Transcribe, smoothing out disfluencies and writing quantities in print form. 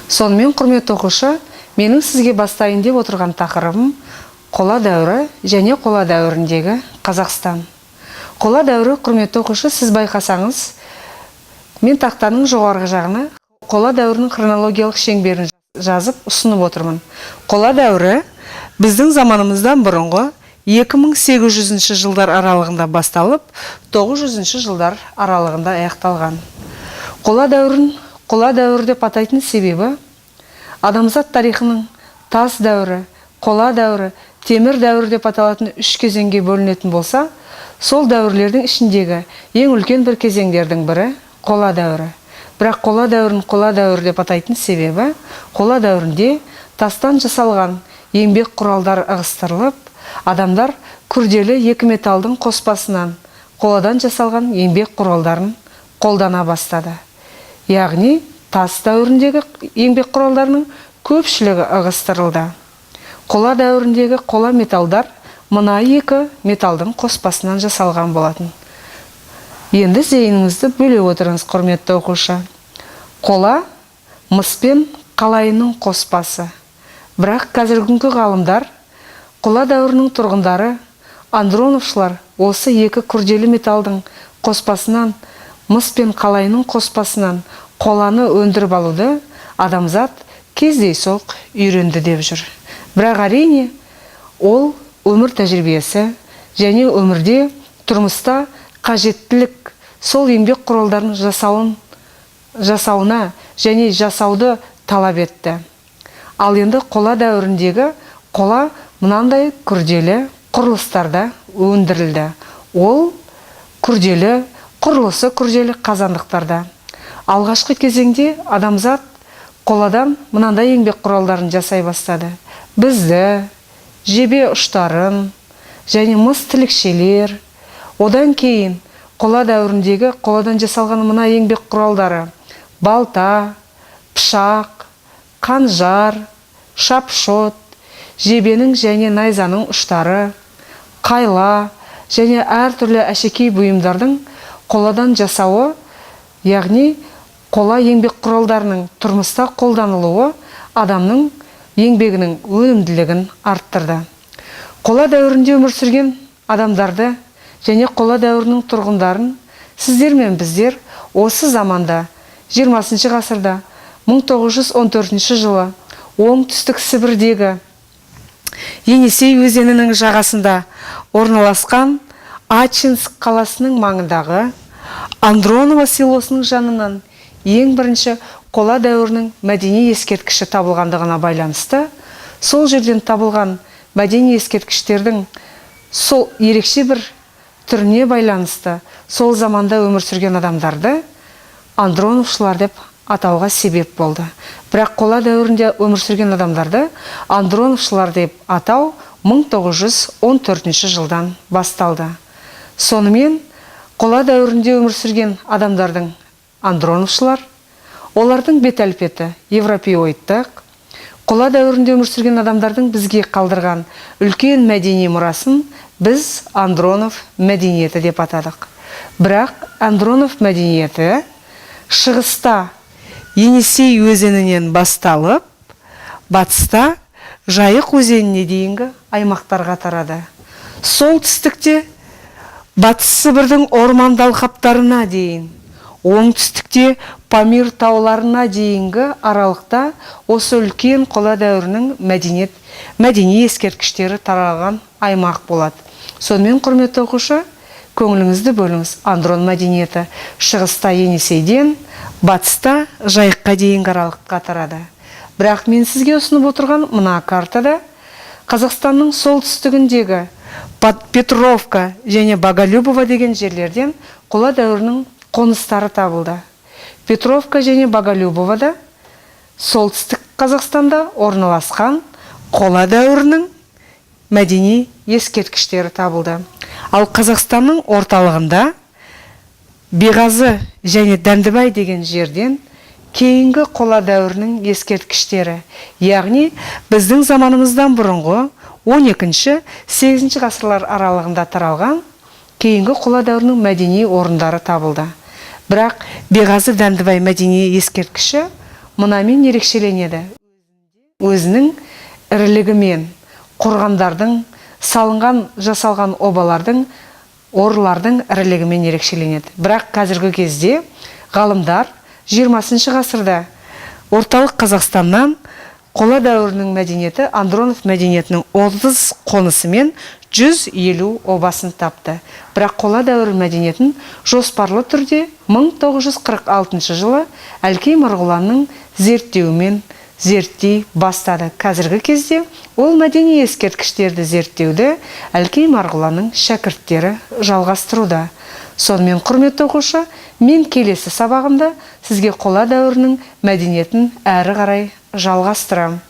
Сонымен құрметті оқушы, менің сізге бастайын деп отырған тақырыбым қола дәуірі және қола дәуіріндегі Қазақстан. Қола дәуірі, құрметті оқушы, сіз байқасаңыз, мен тақтаның жоғарғы жағына қола дәуірінің хронологиялық шеңберін жазып ұсынып отырмын. Қола дәуірі біздің заманымыздан бұрынғы 2800 жылдар аралығында басталып, 900 жылдар аралығында аяқталған. Қола дәуірін қола дәуірі деп атайтын себебі, адамзат тарихының тас дәуірі, қола дәуірі, темір дәуірі деп аталатын 3 кезеңге бөлінетін болса, сол дәуірлердің ішіндегі ең үлкен бір кезеңдердің бірі қола дәуірі. Бірақ қола дәуірін қола дәуірі деп атайтын себебі, қола дәуірінде тастан жасалған еңбек құралдар ығыстырылып, адамдар күрделі екі металдың қоспасынан қоладан жасалған еңбек құралдарын қолдана бастады. Яғни, тас дәуіріндегі еңбек құралдарының көпшілігі ығыстырылды. Қола дәуіріндегі қола металдар мына екі металдың қоспасынан жасалған болатын. Енді зейініңізді бөле отырыңыз, құрметті оқушы. Қола мыс пен қалайының қоспасы. Бірақ қазіргі ғалымдар, қола дәуірінің тұрғындары, андроновшылар осы екі күрделі металдың қоспасынан, мыс пен қалайының қоспасынан қоланы өндіріп алуды адамзат кездейсоқ үйренді деп жүр. Бірақ әрине, ол өмір тәжірибесі және өмірде тұрмыста қажеттілік сол еңбек құралдарын жасауына және жасауды талап етті. Ал енді қола дәуіріндегі қола мынандай күрделі құрылыстарда өндірілді. Ол күрделі, құрылысы күрделі қазандықтарда. Алғашқы кезеңде адамзат қоладан мынандай еңбек құралдарын жасай бастады. Бізді, жебе ұштарын және мыс тілікшелер. Одан кейін қола дәуіріндегі қоладан жасалған мына еңбек құралдары: балта, пышақ, қанжар, шапшот, жебенің және найзаның ұштары, қайла және әртүрлі әшекей бұйымдардың қоладан жасауы, яғни қола еңбек құралдарының тұрмыста қолданылуы адамның еңбегінің өнімділігін арттырды. Қола дәуірінде өмір сүрген адамдарды және қола дәуірінің тұрғындарын сіздер мен біздер осы заманда 20 ғасырда 1914 жылы оңтүстік Сібірдегі Енисей өзенінің жағасында орналасқан Ачинск қаласының маңындағы Андронова селосының жанынан ең бірінші қола дәуірінің мәдени ескерткіші табылғандығына байланысты, сол жерден табылған мәдени ескерткіштердің сол ерекше бір түріне байланысты сол заманда өмір сүрген адамдарды андроновшылар деп атауға себеп болды. Бірақ қола дәуірінде өмір сүрген адамдарды андроновшылар деп атау 1914 жылдан басталды. Сонымен қола дәуірінде өмір сүрген адамдардың андроновшылар, олардың бет әлпеті европеоидтық. Қола дәуірінде өмір сүрген адамдардың бізге қалдырған үлкен мәдени мұрасын біз Андронов мәдениеті деп атадық. Бірақ Андронов мәдениеті шығыста Енисей өзенінен басталып, батыста Жайық өзеніне дейінгі аймақтарға тарады. Солтүстікте Батыс Сібірдің орман алқаптарына дейін, оңтүстікте Памир тауларына дейінгі аралықта осы үлкен қола дәуірінің мәдени ескерткіштері таралған аймақ болады. Сонымен, құрметті оқушы, көңіліңізді бөліңіз. Андрон мәдениеті шығыста Енисейден, батыста Жайыққа дейінгі аралыққа тарады. Бірақ мен сізге ұсынып отырған мына картада Қазақстанның солтүстігіндегі Петровка және Боголюбово деген жерлерден қола дәуірінің қоныстары табылды. Петровка және Боголюбовода солтүстік Қазақстанда орналасқан қола дәуірінің мәдени ескерткіштері табылды. Ал Қазақстанның орталығында Беғазы және Дәндібай деген жерден кейінгі қола дәуірінің ескерткіштері, яғни біздің заманымыздан бұрынғы 12-8 ғасырлар аралығында таралған кейінгі қола дәуірінің мәдени орындары табылды. Бірақ Беғазы Дәндібай мәдени ескерткіші мынамен ерекшеленеді. Өзінің ірілігімен, қорғандардың, салынған, жасалған обалардың, орлардың ірілігімен ерекшеленеді. Бірақ қазіргі кезде ғалымдар 20 ғасырда орталық Қазақстаннан қола дәуірінің мәдениеті Андронов мәдениетінің 30 қонысымен 150 обасын тапты. Бірақ қола дәуірі мәдениетін жоспарлы түрде 1946 жылы Әлкей Марғұланның зерттеуімен зерттей бастады. Қазіргі кезде ол мәдени ескерткіштерді зерттеуді Әлкей Марғұланның шәкірттері жалғастыруда. Сонымен, құрметті оқушы, мен келесі сабағымда сізге қола дәуірінің мәдениетін әрі қарай жалғастырам.